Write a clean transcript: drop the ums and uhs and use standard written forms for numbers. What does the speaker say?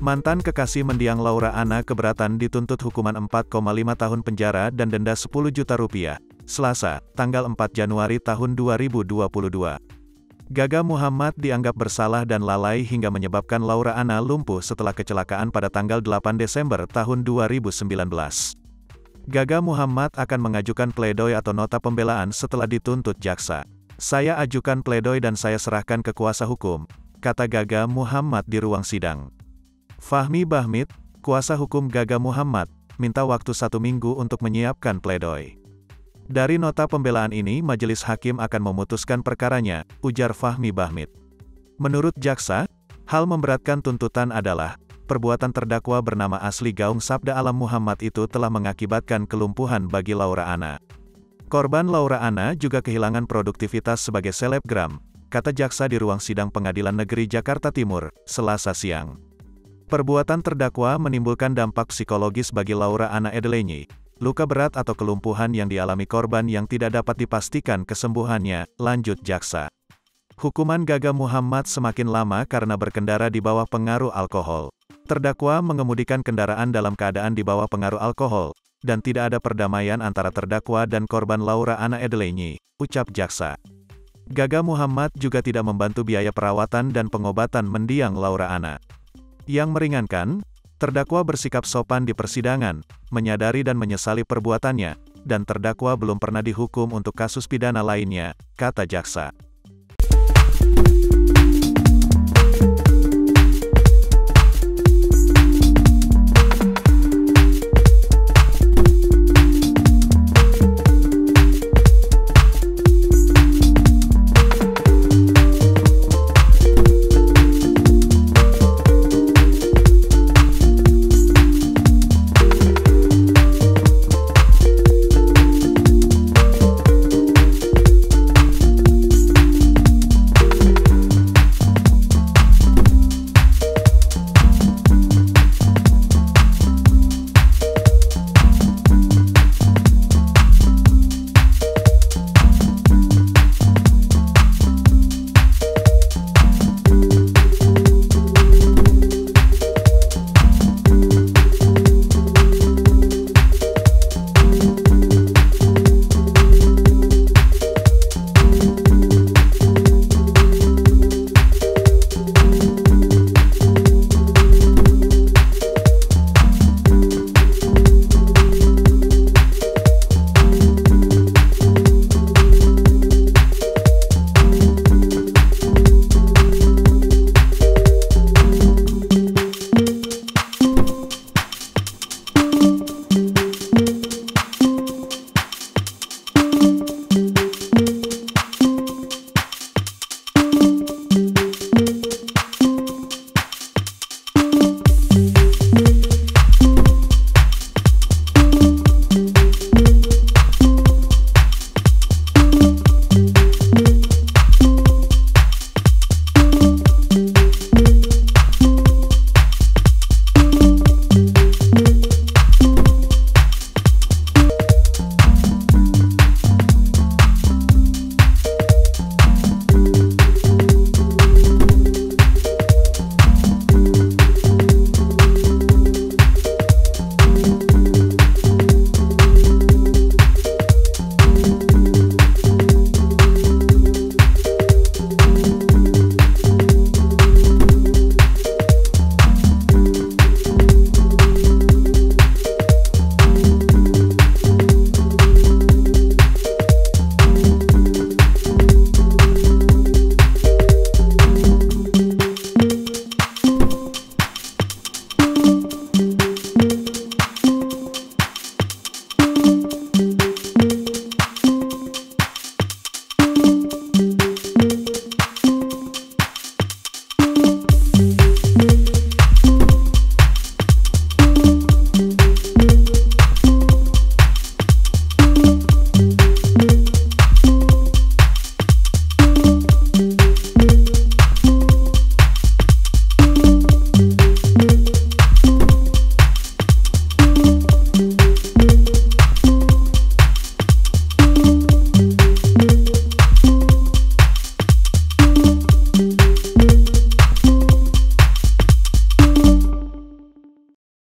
Mantan kekasih mendiang Laura Anna keberatan dituntut hukuman 4,5 tahun penjara dan denda 10 juta rupiah. Selasa, tanggal 4 Januari tahun 2022. Gaga Muhammad dianggap bersalah dan lalai hingga menyebabkan Laura Anna lumpuh setelah kecelakaan pada tanggal 8 Desember tahun 2019. Gaga Muhammad akan mengajukan pledoi atau nota pembelaan setelah dituntut jaksa. "Saya ajukan pledoi dan saya serahkan ke kuasa hukum," kata Gaga Muhammad di ruang sidang. Fahmi Bahmid, kuasa hukum Gaga Muhammad, minta waktu 1 minggu untuk menyiapkan pledoi. "Dari nota pembelaan ini majelis hakim akan memutuskan perkaranya," ujar Fahmi Bahmid. Menurut jaksa, hal memberatkan tuntutan adalah, perbuatan terdakwa bernama asli Gaung Sabda Alam Muhammad itu telah mengakibatkan kelumpuhan bagi Laura Anna. Korban Laura Anna juga kehilangan produktivitas sebagai selebgram, kata jaksa di ruang sidang Pengadilan Negeri Jakarta Timur, Selasa siang. Perbuatan terdakwa menimbulkan dampak psikologis bagi Laura Anna Edelenyi, luka berat atau kelumpuhan yang dialami korban yang tidak dapat dipastikan kesembuhannya, lanjut jaksa. Hukuman Gaga Muhammad semakin lama karena berkendara di bawah pengaruh alkohol. Terdakwa mengemudikan kendaraan dalam keadaan di bawah pengaruh alkohol, dan tidak ada perdamaian antara terdakwa dan korban Laura Anna Edelenyi, ucap jaksa. Gaga Muhammad juga tidak membantu biaya perawatan dan pengobatan mendiang Laura Anna. Yang meringankan, terdakwa bersikap sopan di persidangan, menyadari dan menyesali perbuatannya, dan terdakwa belum pernah dihukum untuk kasus pidana lainnya, kata jaksa.